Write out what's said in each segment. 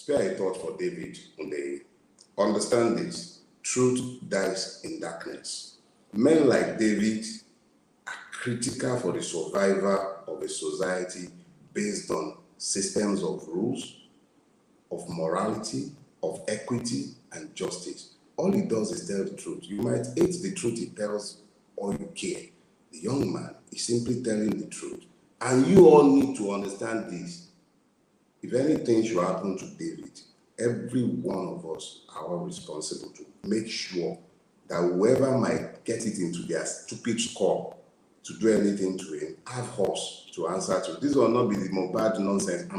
spare a thought for David Dele. Understand this: truth dies in darkness. Men like David are critical for the survival of a society based on systems of rules, of morality, of equity, and justice. All he does is tell the truth. You might hate the truth he tells, or you care. The young man is simply telling the truth. And you all need to understand this. If anything should happen to David, every one of us are all responsible to make sure that whoever might get it into their stupid skull to do anything to him, have us to answer to. This will not be the Mohbad nonsense.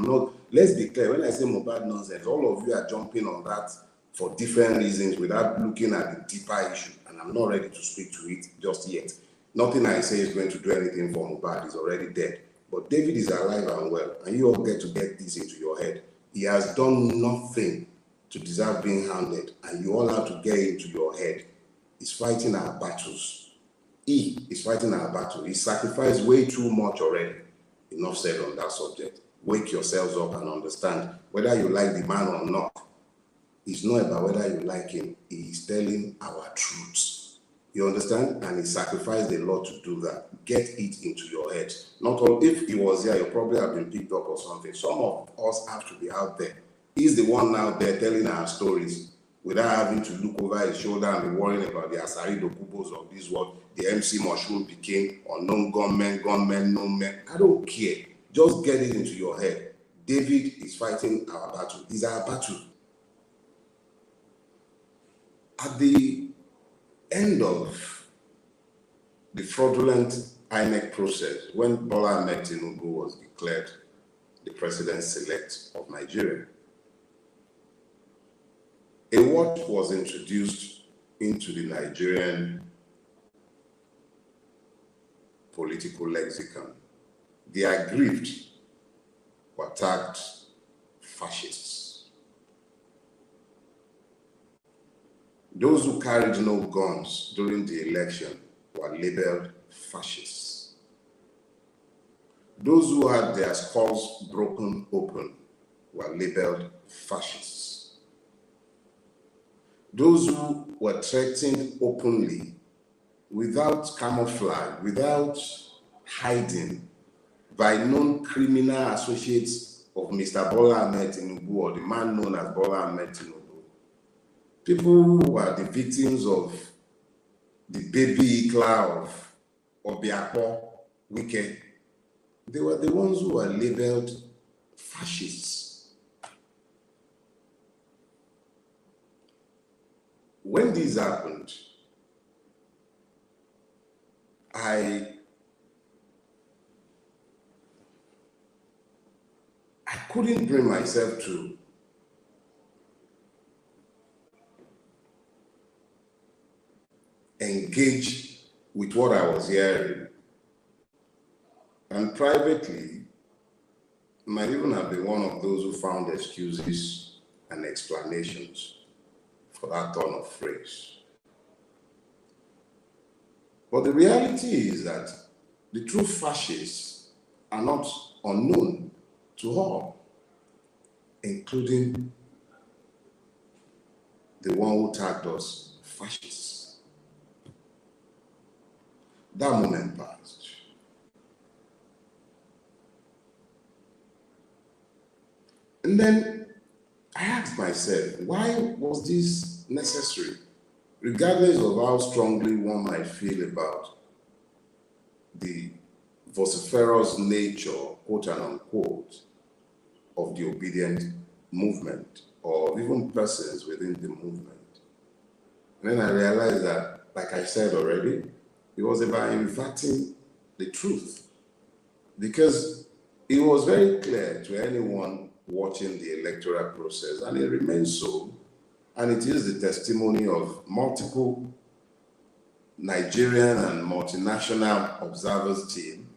Let's be clear, when I say Mohbad nonsense, all of you are jumping on that for different reasons without looking at the deeper issue, and I'm not ready to speak to it just yet. Nothing I say is going to do anything for Mohbad. He's already dead. But David is alive and well, and you all get to get this into your head. He has done nothing to deserve being hounded, and you all have to get into your head. He's fighting our battles. He is fighting our battle. He sacrificed way too much already. Enough said on that subject. Wake yourselves up and understand whether you like the man or not. It's not about whether you like him. He is telling our truths. You understand? And he sacrificed a lot to do that. Get it into your head. Not all. If he was here, you probably have been picked up or something. Some of us have to be out there. He's the one out there telling our stories without having to look over his shoulder and be worrying about the Asari Dokubos of this world, the MC Mushroom became unknown gunmen, no men. I don't care. Just get it into your head. David is fighting our battle. It's our battle. At the end of the fraudulent INEC process, when Bola Ahmed Tinubu was declared the president-elect of Nigeria, a word was introduced into the Nigerian political lexicon. The aggrieved were tagged fascists. Those who carried no guns during the election were labeled fascists. Those who had their skulls broken open were labeled fascists. Those who were threatened openly, without camouflage, without hiding, by known criminal associates of Mr. Bola Ahmed Tinubu, or the man known as Bola Ahmed Tinubu, people who were the victims of the baby Ikla of Obiakpo, Wike, they were the ones who were labeled fascists. When this happened, I couldn't bring myself to engage with what I was hearing. And privately, might even have been one of those who found excuses and explanations for that turn of phrase. But the reality is that the true fascists are not unknown to all, including the one who tagged us fascists. That moment passed. And then I asked myself, why was this necessary? Regardless of how strongly one might feel about the vociferous nature, quote and unquote, of the obedient movement, or even persons within the movement. And then I realized that, like I said already, it was about inverting the truth. Because it was very clear to anyone watching the electoral process, and it remains so, and it is the testimony of multiple Nigerian and multinational observers team.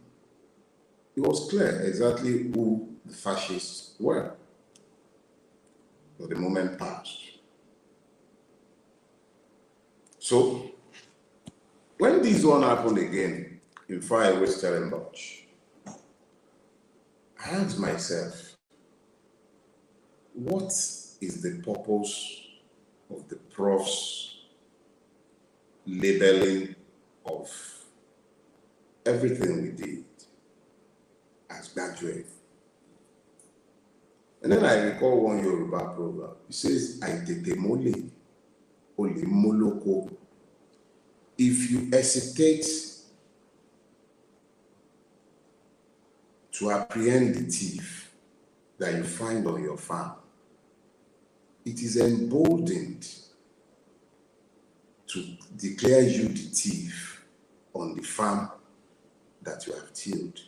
It was clear exactly who the fascists were. But the moment passed. So, when this one happened again in faraway Stellenbosch, I asked myself, what is the purpose of the prof's labeling of everything we did as graduates. And then I recall one Yoruba proverb. It says, "Aitete mole, ole moloko." If you hesitate to apprehend the thief that you find on your farm, it is emboldened to declare you the thief on the farm that you have tilled.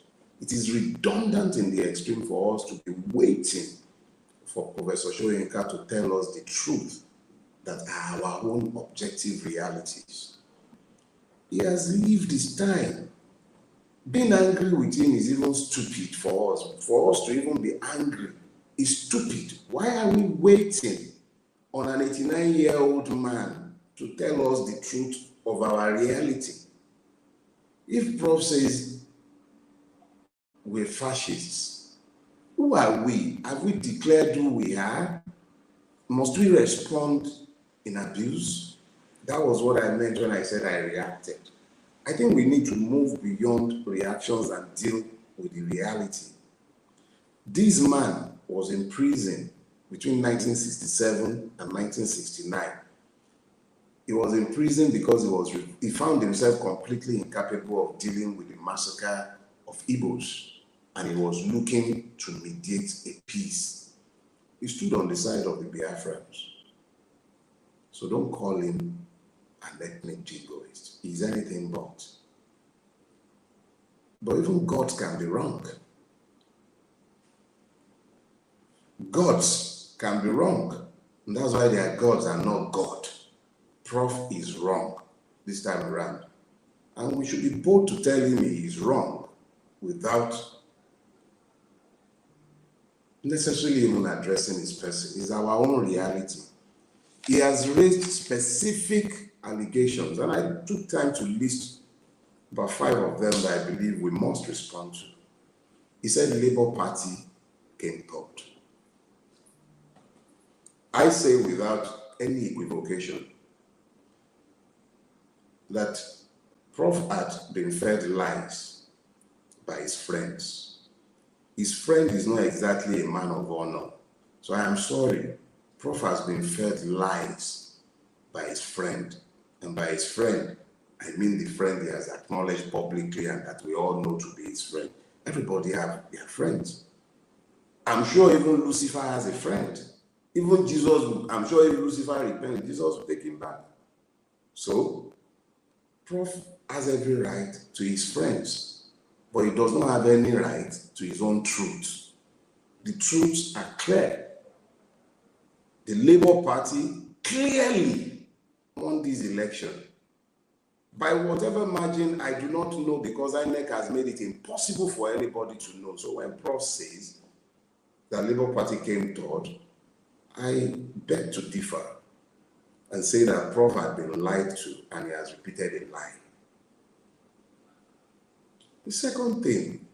It is redundant in the extreme for us to be waiting for Professor Soyinka to tell us the truth that are our own objective realities. He has lived his time. Being angry with him is even stupid for us. For us to even be angry is stupid. Why are we waiting on an 89-year-old man to tell us the truth of our reality? If Prof says we're fascists, who are we? Have we declared who we are? Must we respond in abuse? That was what I meant when I said I reacted. I think we need to move beyond reactions and deal with the reality. This man was in prison between 1967 and 1969. He was in prison because he found himself completely incapable of dealing with the massacre of Igbos, and he was looking to mediate a peace. He stood on the side of the Biafrans. So don't call him an ethnic jingoist. He's anything but. But even gods can be wrong. Gods can be wrong. And that's why they are gods and not God. Prof is wrong this time around. And we should be bold to tell him he is wrong without necessarily even addressing his person. It's our own reality. He has raised specific allegations, and I took time to list about 5 of them that I believe we must respond to. He said the Labour Party came third. I say without any equivocation that Prof had been fed lies by his friends. His friend is not exactly a man of honor. So I am sorry. Prof has been fed lies by his friend. And by his friend, I mean the friend he has acknowledged publicly and that we all know to be his friend. Everybody have their friends. I'm sure even Lucifer has a friend. Even Jesus, I'm sure if Lucifer repented, Jesus will take him back. So, Prof has every right to his friends, but he does not have any right to his own truth. The truths are clear. The Labour Party clearly won this election. By whatever margin, I do not know, because INEC has made it impossible for anybody to know. So when Prof says that Labour Party came third, I beg to differ and say that Prof had been lied to and he has repeated a lie. The second thing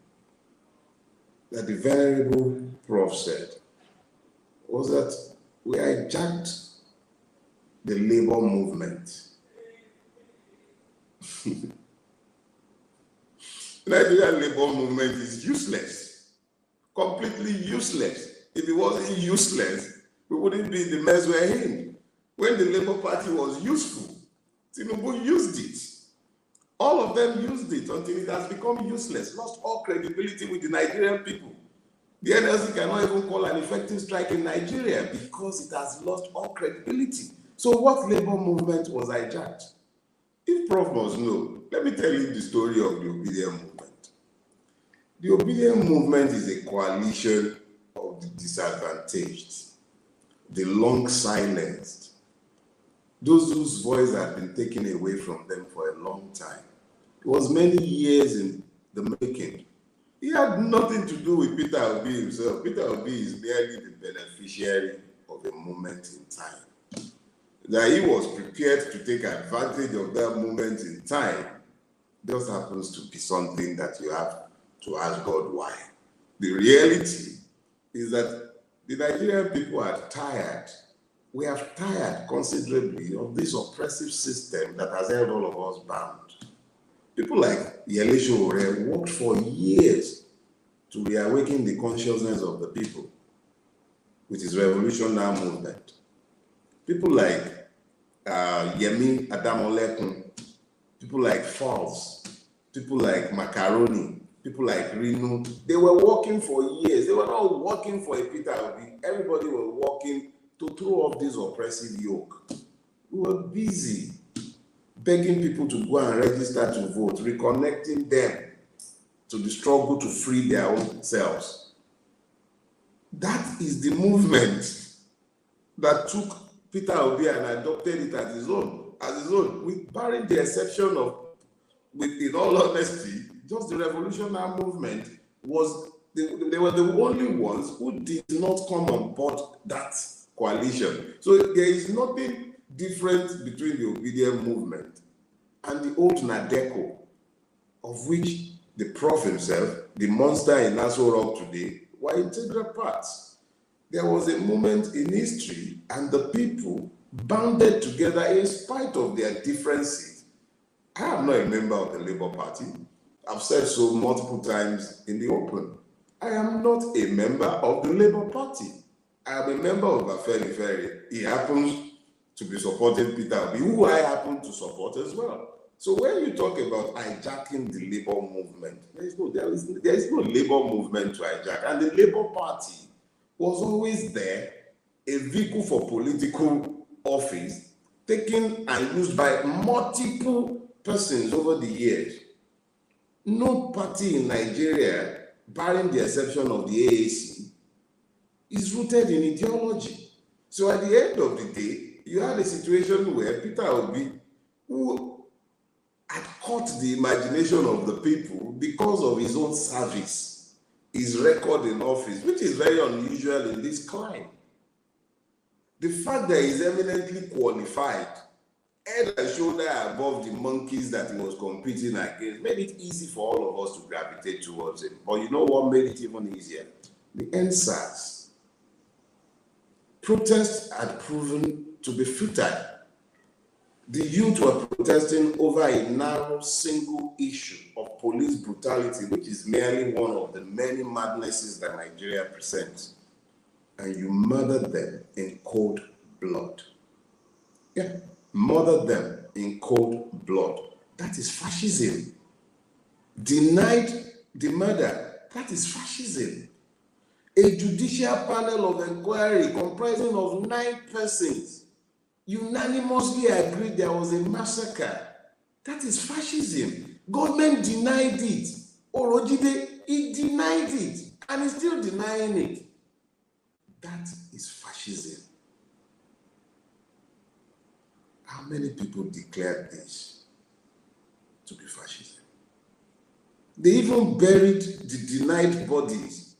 that the venerable Prof said was that we hijacked the labor movement. Nigerian labor movement is useless, completely useless. If it wasn't useless, we wouldn't be in the mess we're in. When the Labour Party was useful, Tinubu used it. All of them used it until it has become useless, lost all credibility with the Nigerian people. The NLC cannot even call an effective strike in Nigeria because it has lost all credibility. So what labor movement was hijacked? If Prof must know, let me tell you the story of the obedient movement. The obedient movement is a coalition of the disadvantaged, the long silenced, those whose voice had been taken away from them for a long time. It was many years in the making. He had nothing to do with Peter Obi himself. Peter Obi is merely the beneficiary of a moment in time. That he was prepared to take advantage of that moment in time just happens to be something that you have to ask God why. The reality is that The Nigerian people are tired. We have tired considerably of this oppressive system that has held all of us bound. People like Yele Sowore worked for years to reawaken the consciousness of the people with his Revolution Now movement. People like Yemi Adamolekun, people like Falls, people like Macaroni, people like Rinu, they were working for years. They were not working for a Peter Obi. Everybody was working to throw off this oppressive yoke. We were busy begging people to go and register to vote, reconnecting them to the struggle to free their own selves. That is the movement that took Peter Obi and adopted it as his own, with barring the exception of, in all honesty, just the Revolution Now movement was, they were the only ones who did not come on board that coalition. So there is nothing different between the obedient movement and the old Nadeco, of which the Prof himself, the monster in Aso Rock today, were integral parts. There was a moment in history and the people banded together in spite of their differences. I am not a member of the Labour Party. I've said so multiple times in the open. I am not a member of the Labour Party. I am a member of Afeni Ferry. He happens to be supporting Peter Obi, who I happen to support as well. So when you talk about hijacking the Labour movement, there is no Labour movement to hijack. And the Labour Party was always there, a vehicle for political office, taken and used by multiple persons over the years. No party in Nigeria, barring the exception of the AAC, is rooted in ideology. So at the end of the day, you had a situation where Peter Obi, who had caught the imagination of the people because of his own service, his record in office, which is very unusual in this climate. The fact that he's eminently qualified, head and shoulder above the monkeys that he was competing against, made it easy for all of us to gravitate towards him. But you know what made it even easier? The NSAS. Protests had proven to be futile. The youth were protesting over a narrow single issue of police brutality, which is merely one of the many madnesses that Nigeria presents. And you murdered them in cold blood. Yeah, murdered them in cold blood. That is fascism. Denied the murder. That is fascism. A judicial panel of inquiry comprising of 9 persons unanimously agreed there was a massacre. That is fascism. Government denied it. Orojide, he denied it, and he's still denying it. That is fascism. How many people declared this to be fascism? They even buried the denied bodies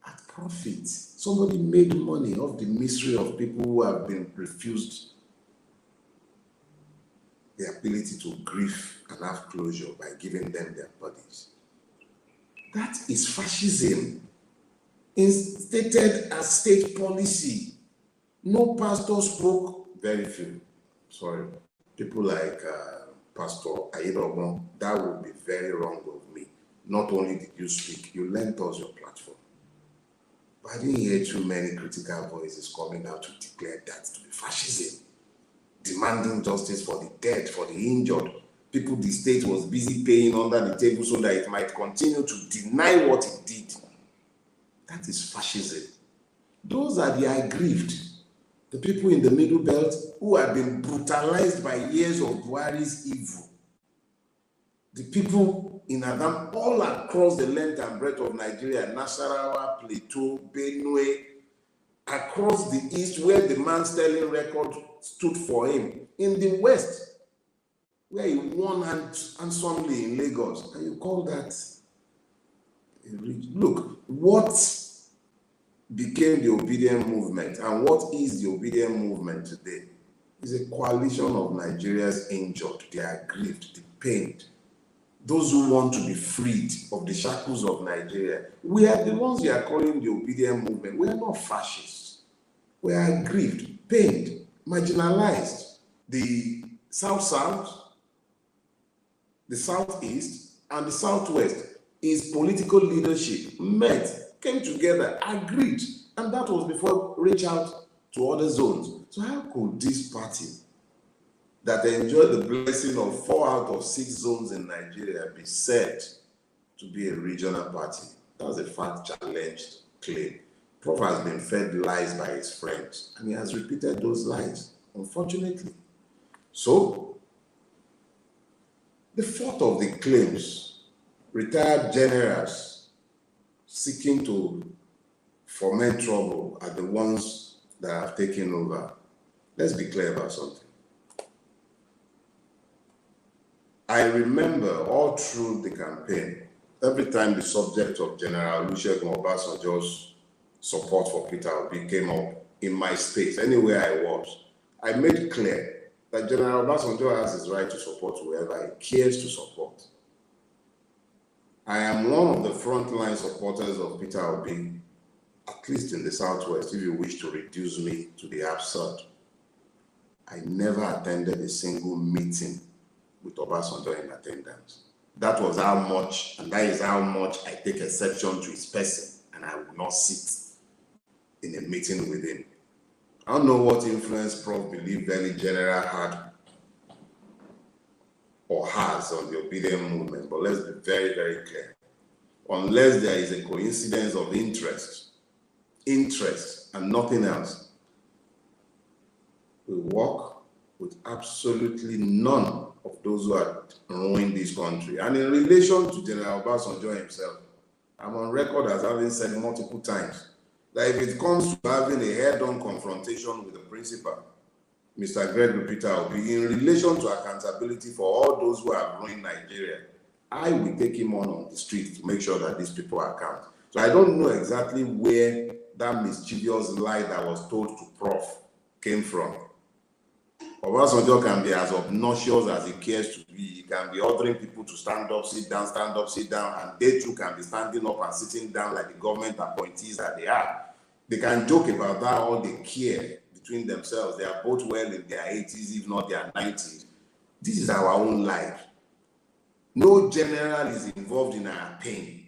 at profit. Somebody made money off the misery of people who have been refused the ability to grieve and have closure by giving them their bodies. That is fascism, instated as state policy. No pastor spoke, very few. Sorry, people like Pastor Ayedogbon, that would be very wrong of me. Not only did you speak, you lent us your platform. But I didn't hear too many critical voices coming out to declare that to be fascism, demanding justice for the dead, for the injured, people the state was busy paying under the table so that it might continue to deny what it did. That is fascism. Those are the aggrieved, the people in the Middle Belt who have been brutalized by years of Buhari's evil. The people in Adam, all across the length and breadth of Nigeria, Nasarawa, Plateau, Benue, across the east where the man Sterling record stood for him, in the west where he won handsomely in Lagos, and you call that a rich. Look, what became the obedient movement and what is the obedient movement today is a coalition of Nigerians injured, the aggrieved, the pained, those who want to be freed of the shackles of Nigeria. We are the ones you are calling the obedient movement. We are not fascists. We are aggrieved, pained, marginalized. The South-South, the Southeast, and the Southwest is political leadership met, came together, agreed, and that was before reach out to other zones. So how could this party that enjoyed the blessing of 4 out of 6 zones in Nigeria be said to be a regional party? That's a fact-challenged claim. Prof has been fed lies by his friends, and he has repeated those lies, unfortunately. So, the fourth of the claims, retired generals seeking to foment trouble are the ones that have taken over. Let's be clear about something. I remember all through the campaign, every time the subject of General Olusegun Obasanjo's support for Peter Obi came up in my space, anywhere I was, I made clear that General Obasanjo has his right to support whoever he cares to support. I am one of the frontline supporters of Peter Obi, at least in the Southwest, if you wish to reduce me to the absurd. I never attended a single meeting with Obasanjo in attendance. That was how much, and that is how much I take exception to his person, and I will not sit in a meeting with him. I don't know what influence Prof believed Dele General had or has on the obedient movement, but let's be very, very clear. Unless there is a coincidence of interest and nothing else, we work with absolutely none of those who are ruining this country. And in relation to General Obasanjo himself, I'm on record as having said multiple times that if it comes to having a head-on confrontation with the principal, Mr. Gregory Peter Obi, in relation to accountability for all those who have ruined Nigeria, I will take him on the street to make sure that these people account. So I don't know exactly where that mischievous lie that was told to Prof came from. Obasanjo can be as obnoxious as he cares to be. He can be ordering people to stand up, sit down, and they too can be standing up and sitting down like the government appointees that they are. They can joke about that all they care between themselves. They are both well in their 80s, if not their 90s. This is our own life. No general is involved in our pain.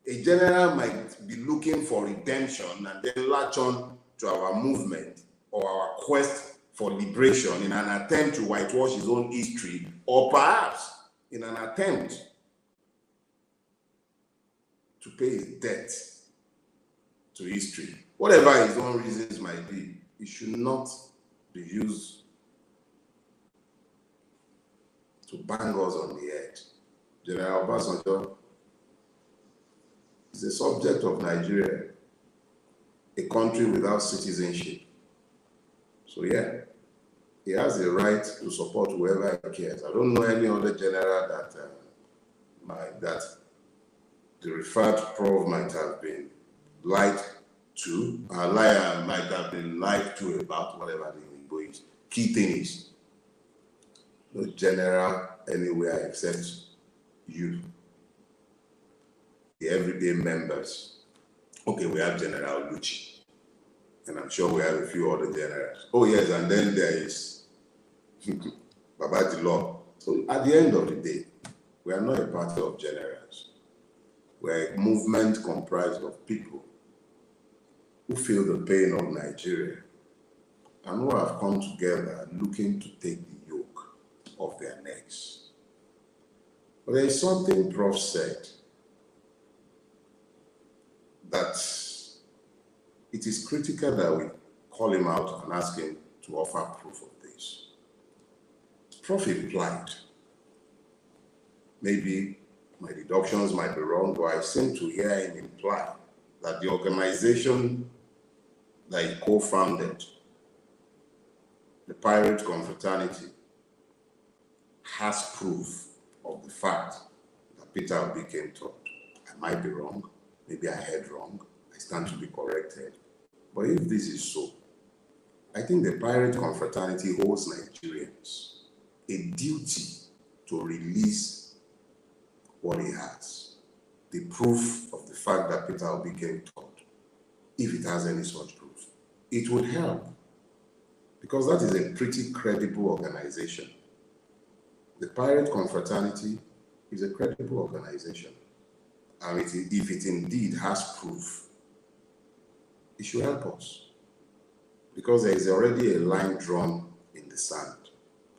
A general might be looking for redemption and then latch on to our movement or our quest for liberation in an attempt to whitewash his own history, or perhaps in an attempt to pay his debt to history. Whatever his own reasons might be, it should not be used to bang us on the head. General Obasanjo is a subject of Nigeria, a country without citizenship. So yeah, he has the right to support whoever he cares. I don't know any other general that the referred Prof might have been lied to, might have been lied to about whatever the Igbo is. Key thing is, no general anywhere except you, the everyday members. Okay, we have General Lucci. And I'm sure we have a few other generals. Oh yes, and then there is Baba Dele. So at the end of the day, we are not a party of generals. We're a movement comprised of people who feel the pain of Nigeria and who have come together looking to take the yoke off their necks. But there is something Prof said that it is critical that we call him out and ask him to offer proof of this. Prof implied, maybe my deductions might be wrong, but I seem to hear him imply that the organization that he co-founded, the Pirate Confraternity, has proof of the fact that Peter Obi came third. I might be wrong, maybe I heard wrong, I stand to be corrected. But if this is so, I think the Pirate Confraternity holds Nigerians a duty to release what he has, the proof of the fact that Peter Obi came third, if it has any such proof, it would help, because that is a pretty credible organization. The Pirate Confraternity is a credible organization, and if it indeed has proof, it should help us, because there is already a line drawn in the sand.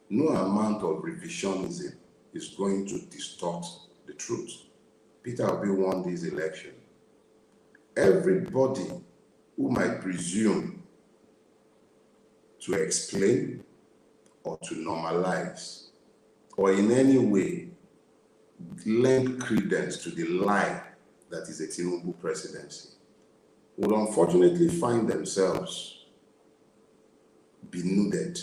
No amount of revisionism is going to distort the truth. Peter Obi won this election. Everybody who might presume to explain or to normalize or in any way lend credence to the lie that is a Tinubu presidency would unfortunately find themselves denuded,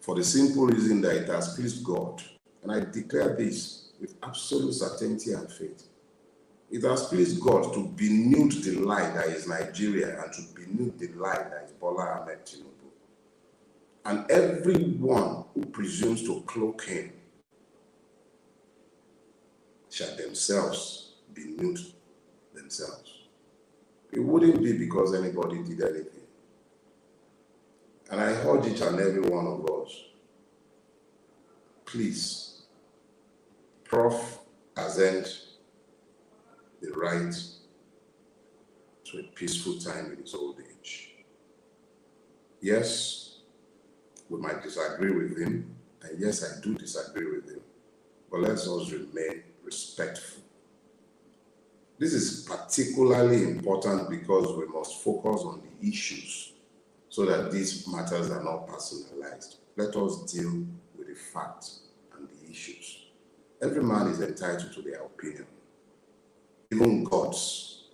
for the simple reason that it has pleased God. And I declare this with absolute certainty and faith. It has pleased God to benude the lie that is Nigeria and to benude the lie that is Bola Ahmed Tinubu. And everyone who presumes to cloak him shall themselves benude themselves. It wouldn't be because anybody did anything. And I urge each and every one of us, please, Prof has earned the right to a peaceful time in his old age. Yes, we might disagree with him, and yes, I do disagree with him, but let's also remain respectful. This is particularly important because we must focus on the issues so that these matters are not personalized. Let us deal with the facts and the issues. Every man is entitled to their opinion. Even gods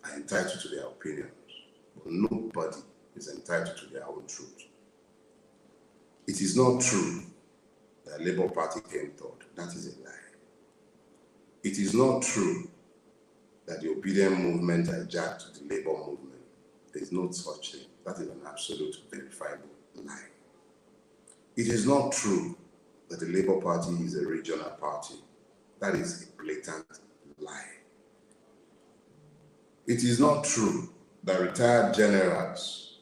are entitled to their opinions, but nobody is entitled to their own truth. It is not true that Labour Party came third. That is a lie. It is not true that the obedient movement hijacked the Labour movement. There is no such thing. That is an absolute verifiable lie. It is not true that the Labour Party is a regional party. That is a blatant lie. It is not true that retired generals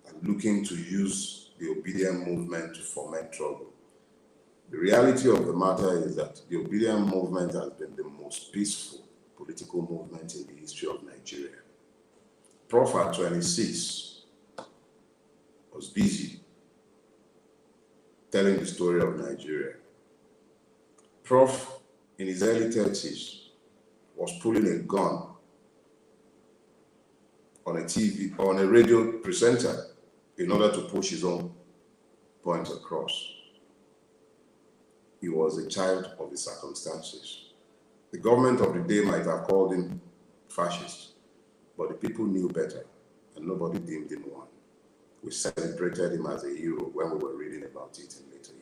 are looking to use the obedient movement to foment trouble. The reality of the matter is that the obedient movement has been the most peaceful political movement in the history of Nigeria. Prof at 26 was busy telling the story of Nigeria. Prof in his early 30s was pulling a gun on a radio presenter in order to push his own point across. He was a child of the circumstances. The government of the day might have called him fascist, but the people knew better, and nobody deemed him one. We celebrated him as a hero when we were reading about it in later